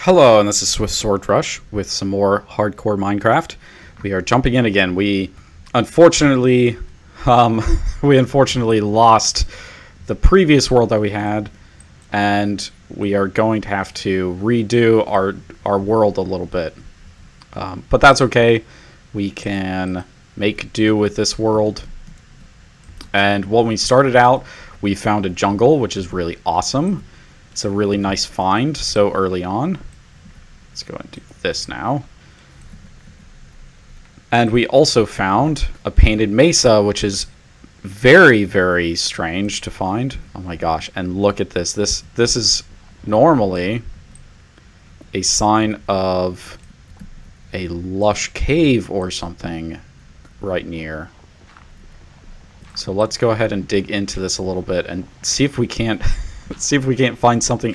Hello, and this is Swordrush with some more hardcore Minecraft. We are jumping in again. We unfortunately, lost the previous world that we had, and we are going to have to redo our world a little bit. But that's okay. We can make do with this world. And when we started out, we found a jungle, which is really awesome. It's a really nice find so early on. Let's go and do this now. And we also found a painted mesa, which is very, very strange to find. Oh my gosh, and look at this. This is normally a sign of a lush cave or something right near. So let's go ahead and dig into this a little bit and see if we can't find something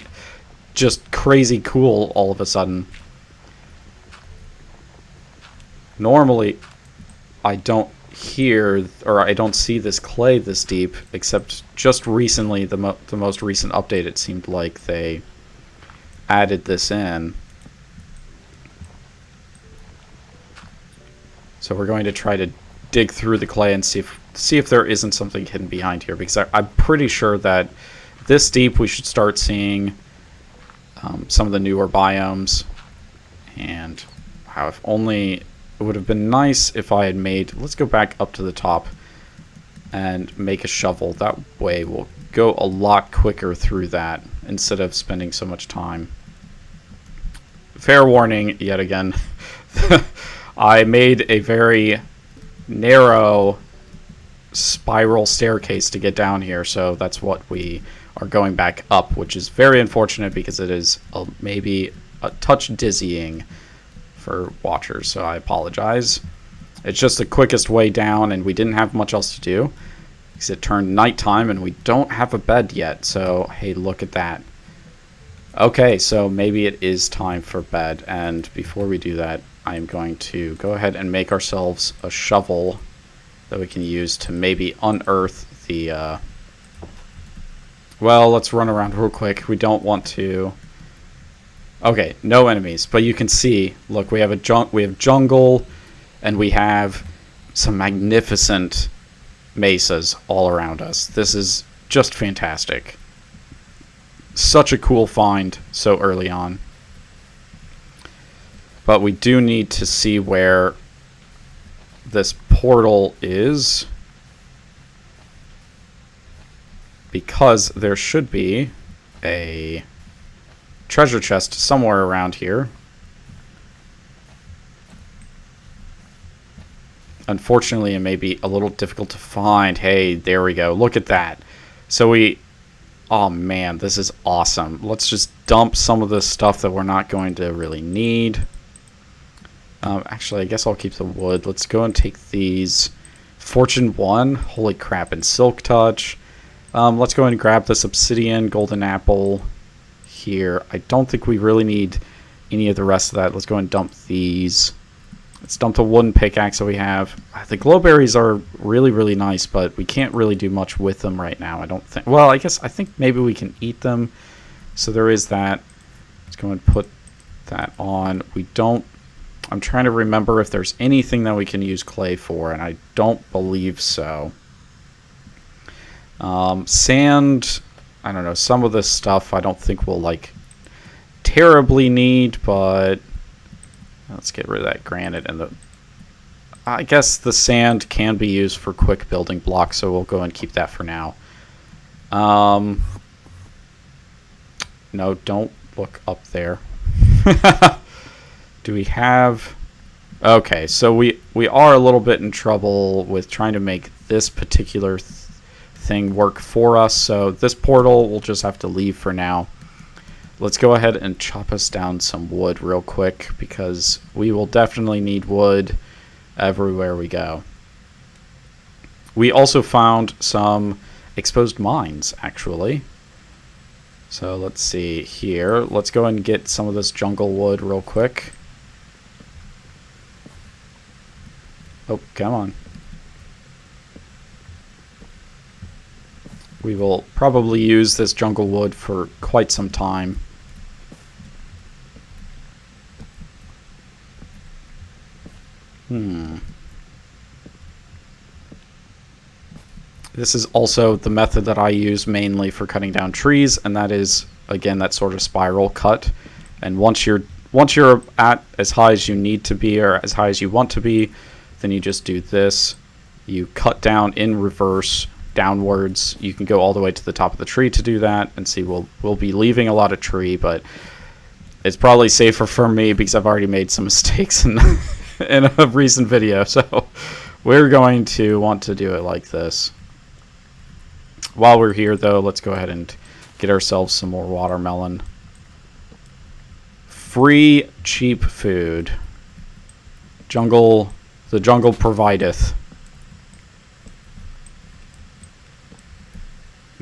just crazy cool all of a sudden. Normally, I don't hear or I don't see this clay this deep, except just recently, the most recent update, it seemed like they added this in. So we're going to try to dig through the clay and see if there isn't something hidden behind here, because I'm pretty sure that this deep we should start seeing some of the newer biomes. And how if only it would have been nice if I had made, let's go back up to the top and make a shovel. That way we'll go a lot quicker through that instead of spending so much time. Fair warning yet again. I made a very narrow spiral staircase to get down here, so that's what we are going back up, which is very unfortunate because it is maybe a touch dizzying for watchers, so I apologize. It's just the quickest way down, and we didn't have much else to do because it turned nighttime and we don't have a bed yet. So hey, look at that. Okay, so maybe it is time for bed, and before we do that, I'm going to go ahead and make ourselves a shovel that we can use to maybe unearth the well, let's run around real quick. We don't want to. Okay, no enemies, but you can see, look, we have jungle, and we have some magnificent mesas all around us. This is just fantastic. Such a cool find so early on. But we do need to see where this portal is, because there should be a treasure chest somewhere around here. Unfortunately, it may be a little difficult to find. Hey, there we go. Look at that. So oh man, this is awesome. Let's just dump some of this stuff that we're not going to really need. Actually, I guess I'll keep the wood. Let's go and take these. Fortune 1. Holy crap. And Silk Touch. Let's go and grab this obsidian, golden apple here. I don't think we really need any of the rest of that. Let's go and dump these. Let's dump the wooden pickaxe that we have. The glowberries are really, really nice, but we can't really do much with them right now, I don't think. Well, I think maybe we can eat them. So there is that. Let's go and put that on. I'm trying to remember if there's anything that we can use clay for, and I don't believe so. Sand, I don't know, some of this stuff I don't think we'll terribly need, but let's get rid of that granite, and I guess the sand can be used for quick building blocks, so we'll go and keep that for now. No, don't look up there. Do we have... Okay, so we are a little bit in trouble with trying to make this particular thing work for us, so this portal we'll just have to leave for now. Let's go ahead and chop us down some wood real quick, because we will definitely need wood everywhere we go. We also found some exposed mines, actually. So let's see here. Let's go and get some of this jungle wood real quick. Oh, come on. We will probably use this jungle wood for quite some time. This is also the method that I use mainly for cutting down trees, and that is, again, that sort of spiral cut. And once you're at as high as you need to be, or as high as you want to be, then you just do this. You cut down in reverse downwards. You can go all the way to the top of the tree to do that, and see we'll be leaving a lot of tree, but it's probably safer for me because I've already made some mistakes in in a recent video. So we're going to want to do it like this. While we're here, though, let's go ahead and get ourselves some more watermelon. Free, cheap food. The jungle provideth.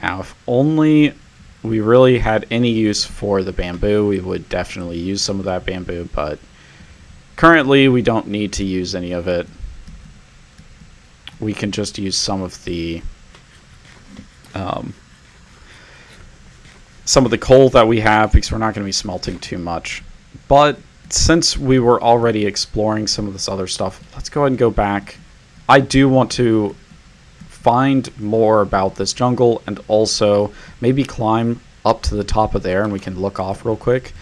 Now, if only we really had any use for the bamboo, we would definitely use some of that bamboo, but currently we don't need to use any of it. We can just use some of the coal that we have, because we're not going to be smelting too much. But since we were already exploring some of this other stuff, let's go ahead and go back. I do want to find more about this jungle, and also maybe climb up to the top of there and we can look off real quick.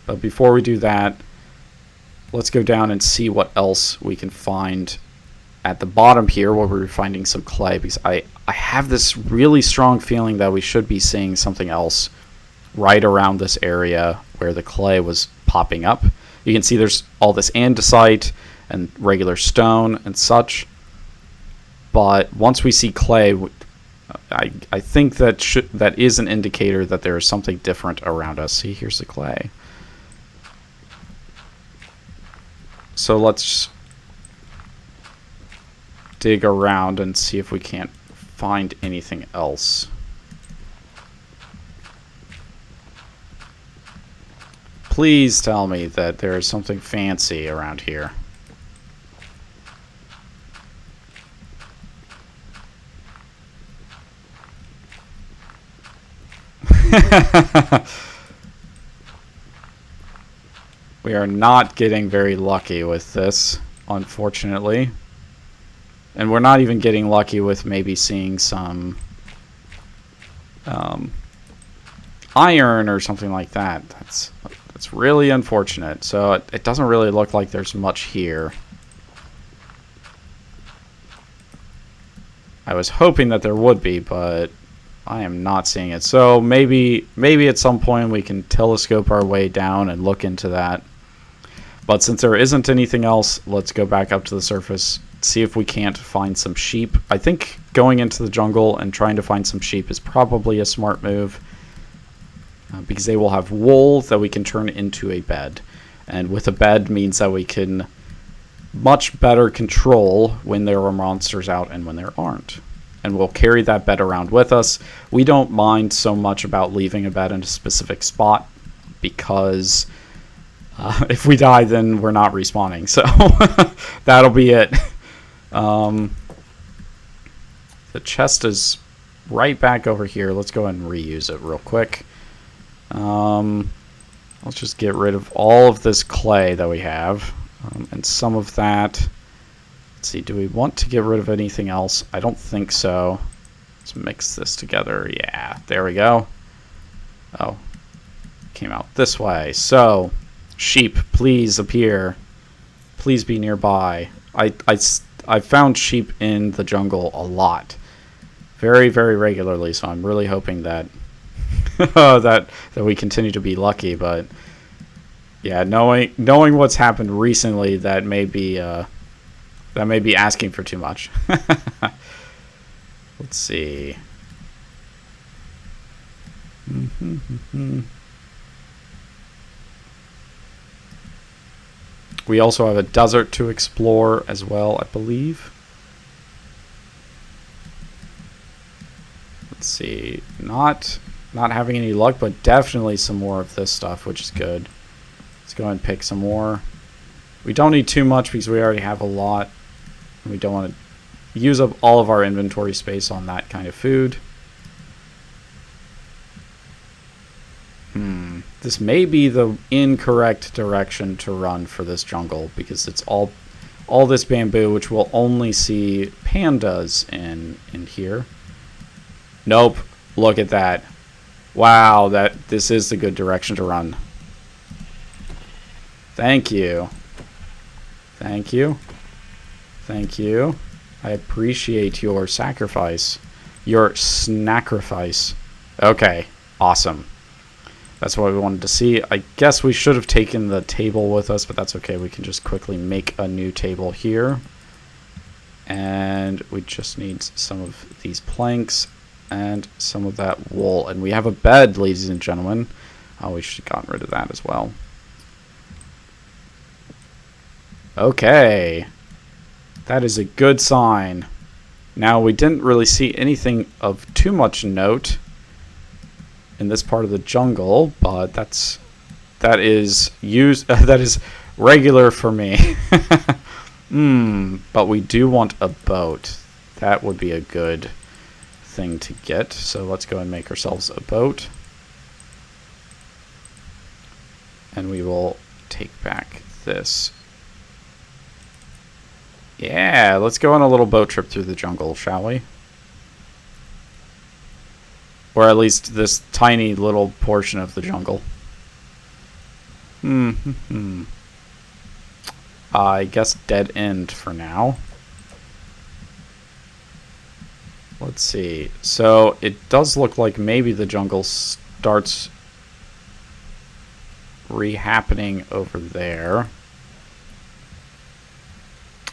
But before we do that, let's go down and see what else we can find at the bottom here, where we're finding some clay, because I have this really strong feeling that we should be seeing something else right around this area where the clay was popping up. You can see there's all this andesite and regular stone and such, but once we see clay, I think that is an indicator that there is something different around us. See, here's the clay. So let's dig around and see if we can't find anything else. Please tell me that there is something fancy around here. We are not getting very lucky with this, unfortunately. And we're not even getting lucky with maybe seeing some iron or something like that. That's really unfortunate. So it doesn't really look like there's much here. I was hoping that there would be, but I am not seeing it. So maybe at some point we can telescope our way down and look into that. But since there isn't anything else, let's go back up to the surface, see if we can't find some sheep. I think going into the jungle and trying to find some sheep is probably a smart move, because they will have wool that we can turn into a bed. And with a bed means that we can much better control when there are monsters out and when there aren't. And we'll carry that bed around with us. We don't mind so much about leaving a bed in a specific spot, because if we die, then we're not respawning. So that'll be it. The chest is right back over here. Let's go ahead and reuse it real quick. Let's just get rid of all of this clay that we have, and some of that. Let's see, do we want to get rid of anything else? I don't think so. Let's mix this together. Yeah, there we go. Oh, came out this way. So, sheep, please appear. Please be nearby. I found sheep in the jungle a lot. Very, very regularly, so I'm really hoping that that we continue to be lucky. But yeah, knowing what's happened recently, that may be asking for too much. Let's see. We also have a desert to explore as well, I believe. Let's see. Not having any luck, but definitely some more of this stuff, which is good. Let's go and pick some more. We don't need too much because we already have a lot. And we don't want to use up all of our inventory space on that kind of food. This may be the incorrect direction to run for this jungle, because it's all all this bamboo, which we'll only see pandas in here. Nope. Look at that. Wow, this is the good direction to run. Thank you. Thank you. Thank you. I appreciate your sacrifice. Your snacrifice. Okay, awesome. That's what we wanted to see. I guess we should have taken the table with us, but that's okay. We can just quickly make a new table here. And we just need some of these planks and some of that wool. And we have a bed, ladies and gentlemen. Oh, we should have gotten rid of that as well. Okay. That is a good sign. Now, we didn't really see anything of too much note in this part of the jungle, but that is regular for me. But we do want a boat. That would be a good thing to get. So let's go and make ourselves a boat. And we will take back this. Yeah, let's go on a little boat trip through the jungle, shall we? Or at least this tiny little portion of the jungle. I guess dead end for now. Let's see. So it does look like maybe the jungle starts re-happening over there.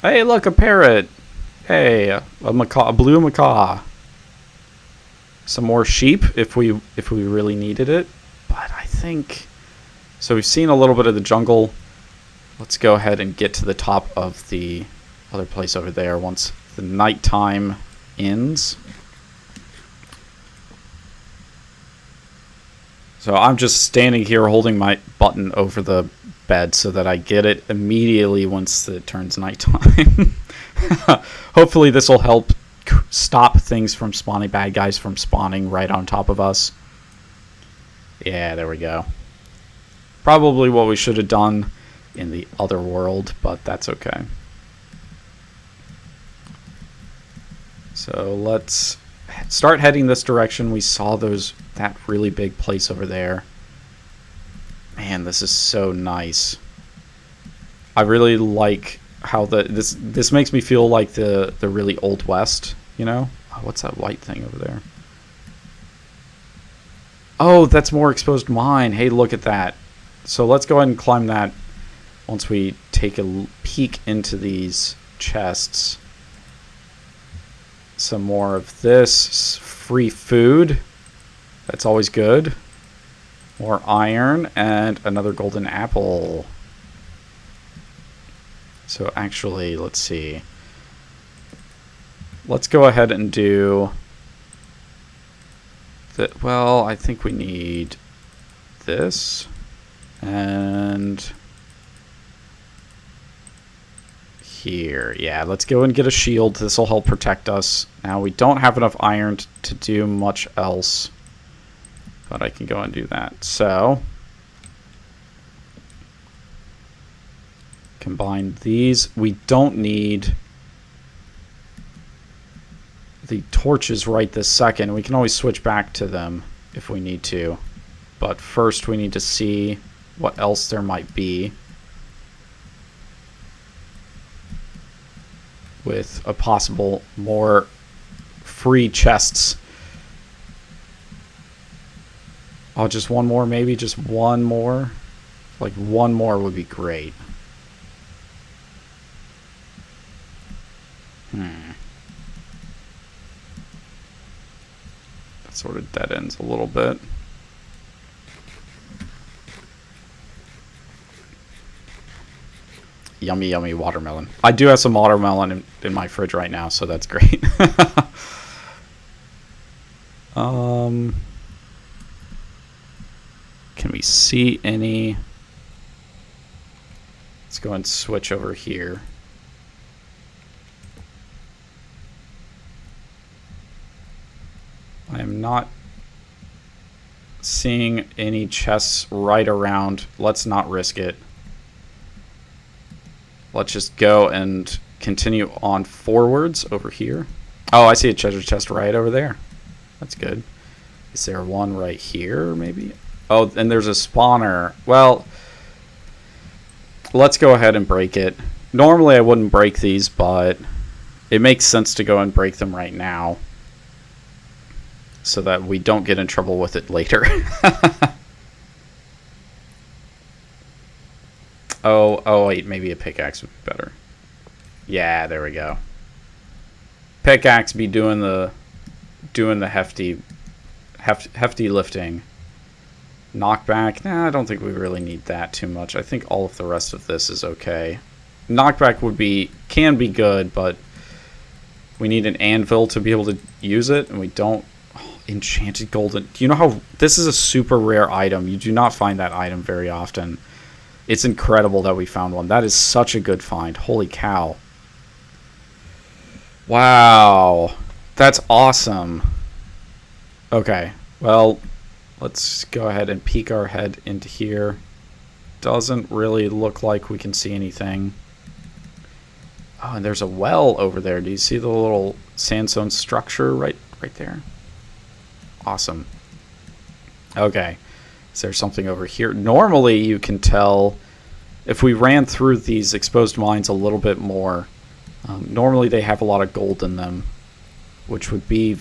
Hey, look, a parrot. Hey, a macaw, a blue macaw. Some more sheep if we really needed it. But I think so. We've seen a little bit of the jungle. Let's go ahead and get to the top of the other place over there once the nighttime ends. So I'm just standing here holding my button over the bed so that I get it immediately once it turns nighttime. Hopefully this will help stop things from spawning, bad guys from spawning right on top of us. Yeah, there we go. Probably what we should have done in the other world, but that's okay. So let's start heading this direction. We saw that really big place over there. Man, this is so nice. I really like how this makes me feel like the really old west, you know? Oh, what's that white thing over there? Oh, that's more exposed mine. Hey, look at that. So let's go ahead and climb that once we take a peek into these chests. Some more of this free food. That's always good. More iron and another golden apple. So actually, let's see. Let's go ahead and do that. Well, I think we need this and here. Yeah, let's go and get a shield. This will help protect us. Now, we don't have enough iron to do much else, but I can go and do that. So combine these. We don't need the torches right this second. We can always switch back to them if we need to. But first we need to see what else there might be with a possible more free chests. Oh, just one more maybe? Just one more? Like one more would be great. That sort of dead ends a little bit. Yummy, yummy watermelon. I do have some watermelon in my fridge right now, so that's great. Can we see any? Let's go and switch over here. I am not seeing any chests right around. Let's not risk it. let's just go and continue on forwards over here. Oh, I see a treasure chest right over there. That's good. Is there one right here, maybe? Oh, and there's a spawner. Well, let's go ahead and break it. Normally I wouldn't break these, but it makes sense to go and break them right now so that we don't get in trouble with it later. Oh wait, maybe a pickaxe would be better. Yeah, there we go. Pickaxe be doing the hefty lifting. Knockback, nah, I don't think we really need that too much. I think all of the rest of this is okay. Knockback can be good, but we need an anvil to be able to use it, and we don't. Oh, enchanted golden. Do you know how this is a super rare item? You do not find that item very often. It's incredible that we found one. That is such a good find. Holy cow. Wow. That's awesome. Okay. Well, let's go ahead and peek our head into here. Doesn't really look like we can see anything. Oh, and there's a well over there. Do you see the little sandstone structure right there? Awesome. Okay. Is there something over here? Normally, you can tell if we ran through these exposed mines a little bit more. Normally, they have a lot of gold in them, which would be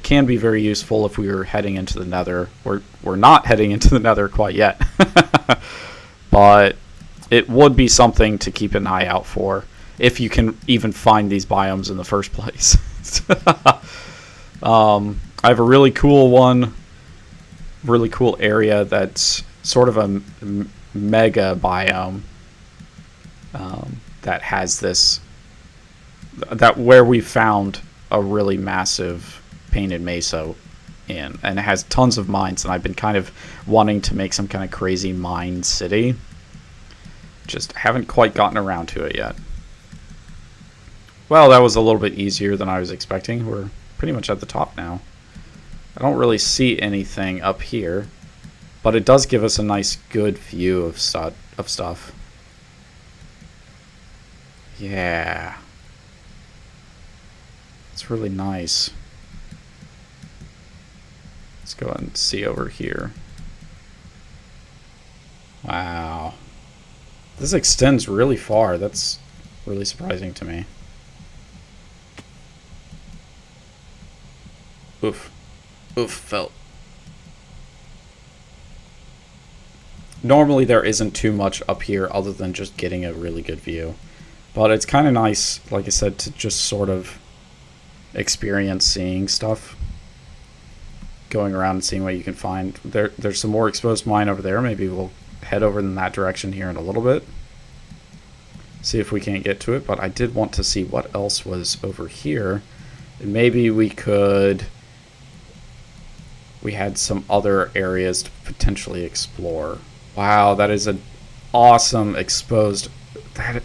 can be very useful if we were heading into the Nether. We're not heading into the Nether quite yet, but it would be something to keep an eye out for if you can even find these biomes in the first place. I have a really cool one. Really cool area that's sort of a mega biome that has this, that where we found a really massive painted mesa in, and it has tons of mines, and I've been kind of wanting to make some kind of crazy mine city. Just haven't quite gotten around to it yet. Well, that was a little bit easier than I was expecting. We're pretty much at the top now. I don't really see anything up here, but it does give us a nice, good view of stuff. Yeah. It's really nice. Let's go and see over here. Wow. This extends really far. That's really surprising to me. Oof. Oof, felt. Normally there isn't too much up here other than just getting a really good view. But it's kind of nice, like I said, to just sort of experience seeing stuff. Going around and seeing what you can find. There's some more exposed mine over there. Maybe we'll head over in that direction here in a little bit. See if we can't get to it. But I did want to see what else was over here. And maybe we could... We had some other areas to potentially explore. Wow, that is an awesome exposed... That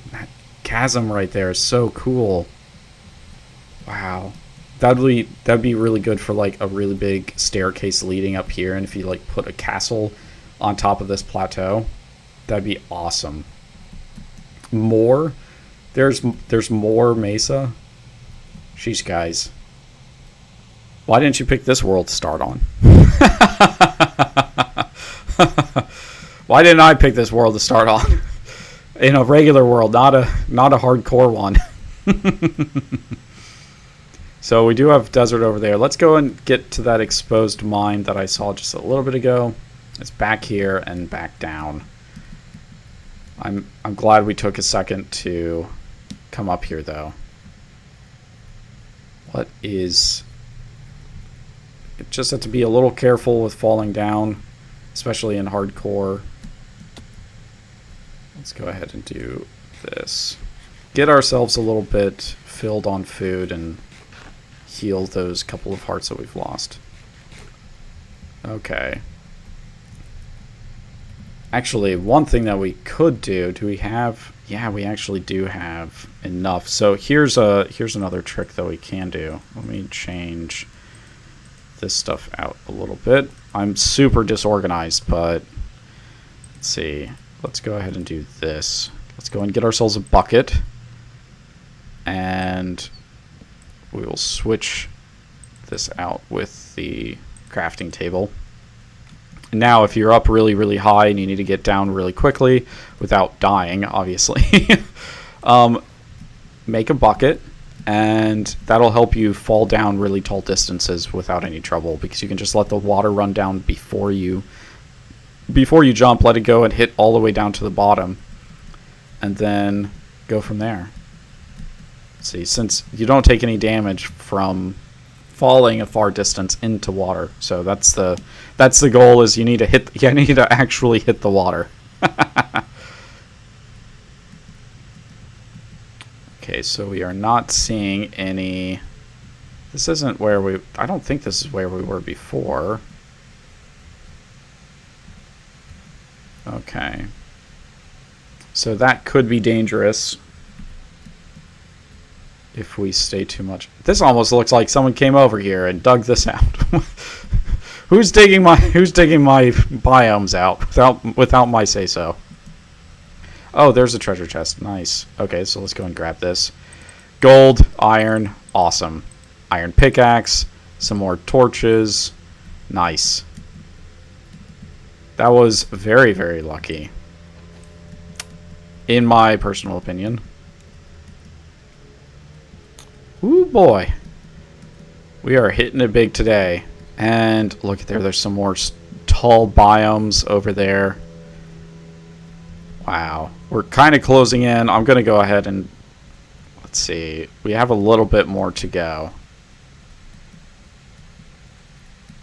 chasm right there is so cool. Wow. That'd be really good for like a really big staircase leading up here, and if you like put a castle on top of this plateau, that'd be awesome. More? There's more Mesa? Sheesh, guys. Why didn't you pick this world to start on? Why didn't I pick this world to start on? In a regular world, not a hardcore one. So we do have desert over there. Let's go and get to that exposed mine that I saw just a little bit ago. It's back here and back down. I'm glad we took a second to come up here though. What is... You just have to be a little careful with falling down, especially in hardcore. Let's go ahead and do this. Get ourselves a little bit filled on food and heal those couple of hearts that we've lost. Okay. Actually, one thing that we could do we have... Yeah, we actually do have enough. So here's another trick that we can do. Let me change this stuff out a little bit. I'm super disorganized, but let's see. Let's go ahead and do this. Let's go and get ourselves a bucket. And we will switch this out with the crafting table. Now, if you're up really, really high and you need to get down really quickly without dying, obviously, make a bucket, and that'll help you fall down really tall distances without any trouble, because you can just let the water run down before you jump, let it go and hit all the way down to the bottom, and then go from there. See, since you don't take any damage from falling a far distance into water, so that's the goal. Is you need to actually hit the water. Okay, so we are not seeing any. This isn't where we. I don't think this is where we were before. Okay, so that could be dangerous if we stay too much. This almost looks like someone came over here and dug this out. Who's digging my biomes out without my say so? Oh, there's a treasure chest. Nice. Okay, so let's go and grab this. Gold, iron, awesome. Iron pickaxe, some more torches. Nice. That was very, very lucky, in my personal opinion. Ooh, boy. We are hitting it big today. And look at there. There's some more tall biomes over there. Wow. We're kind of closing in. I'm going to go ahead and... Let's see. We have a little bit more to go.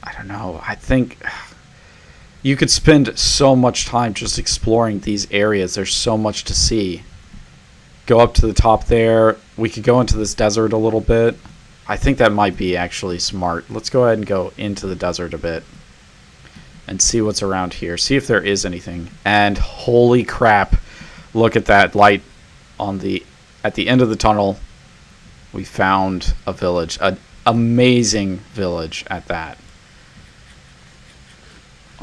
I don't know. I think... You could spend so much time just exploring these areas. There's so much to see. Go up to the top there. We could go into this desert a little bit. I think that might be actually smart. Let's go ahead and go into the desert a bit and see what's around here. See if there is anything. And holy crap, look at that light at the end of the tunnel. We found a village, an amazing village at that.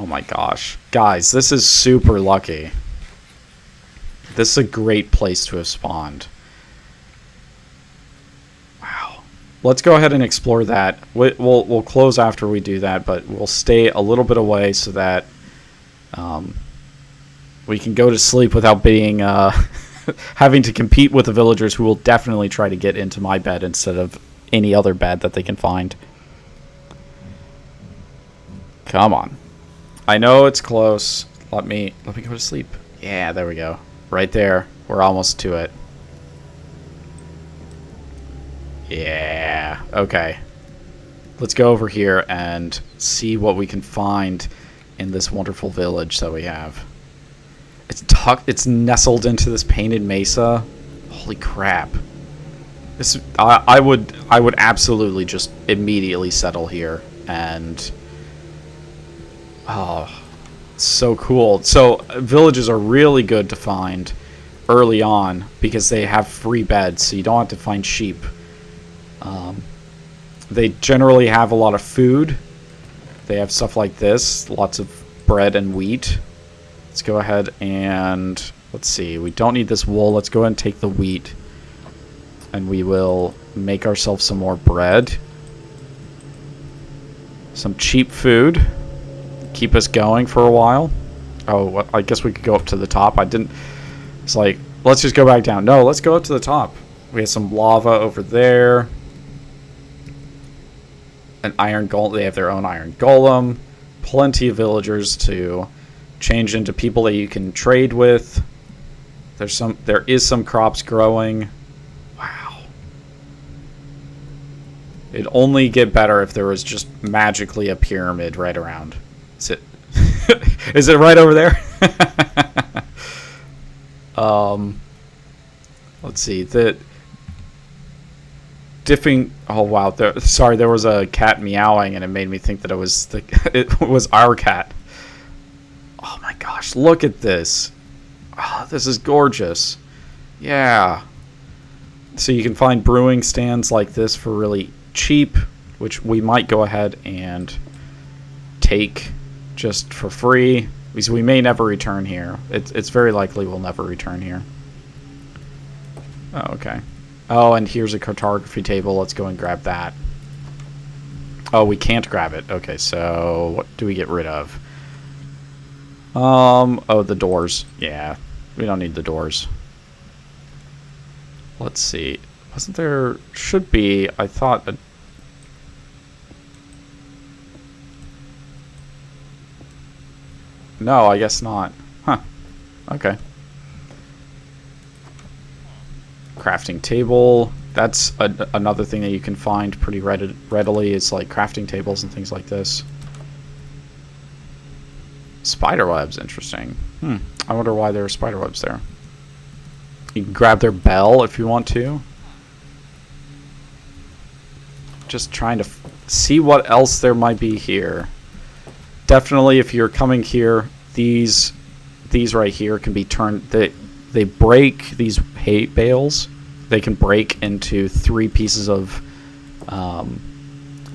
Oh my gosh. Guys, this is super lucky. This is a great place to have spawned. Wow. Let's go ahead and explore that. We'll close after we do that, but we'll stay a little bit away so that we can go to sleep without being having to compete with the villagers, who will definitely try to get into my bed instead of any other bed that they can find. Come on. I know it's close. Let me go to sleep. Yeah, there we go. Right there. We're almost to it. Yeah. Okay. Let's go over here and see what we can find in this wonderful village that we have. It's nestled into this painted mesa. Holy crap. I would absolutely just immediately settle here, and oh, so cool. So villages are really good to find early on because they have free beds, so you don't have to find sheep. They generally have a lot of food. They have stuff like this, lots of bread and wheat. Let's go ahead and let's see. We don't need this wool. Let's go ahead and take the wheat, and we will make ourselves some more bread. Some cheap food. Keep us going for a while. Oh, well, I guess we could go up to the top. It's like, let's just go back down. No, let's go up to the top. We have some lava over there. An iron golem. They have their own iron golem. Plenty of villagers to change into people that you can trade with. There is some crops growing. Wow. It'd only get better if there was just magically a pyramid right around. Is it? Is it right over there? Let's see. Oh wow! Sorry, there was a cat meowing, and it made me think that it was our cat. Oh my gosh! Look at this. Oh, this is gorgeous. Yeah. So you can find brewing stands like this for really cheap, which we might go ahead and take just for free, because we may never return here. It's very likely we'll never return here. Oh, okay. Oh, and here's a cartography table. Let's go and grab that. Oh, we can't grab it. Okay, so what do we get rid of? Oh, the doors. Yeah, we don't need the doors. Let's see. Wasn't there... Should be, I thought... No, I guess not. Huh. Okay. Crafting table. That's another thing that you can find pretty readily is like crafting tables and things like this. Spider webs, interesting. I wonder why there are spider webs there. You can grab their bell if you want to. Just trying to see what else there might be here. Definitely, if you're coming here, these right here can be turned. They break these hay bales. They can break into 3 pieces of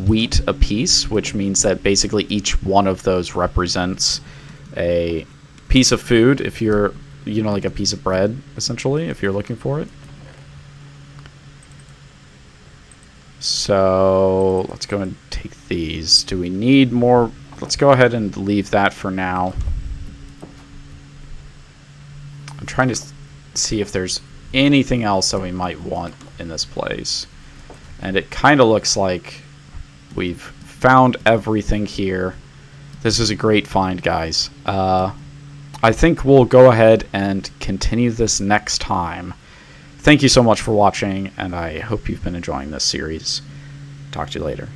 wheat apiece, which means that basically each one of those represents a piece of food. If you're, like a piece of bread, essentially, if you're looking for it. So let's go and take these. Do we need more? Let's go ahead and leave that for now. I'm trying to see if there's anything else that we might want in this place. And it kind of looks like we've found everything here. This is a great find, guys. I think we'll go ahead and continue this next time. Thank you so much for watching, and I hope you've been enjoying this series. Talk to you later.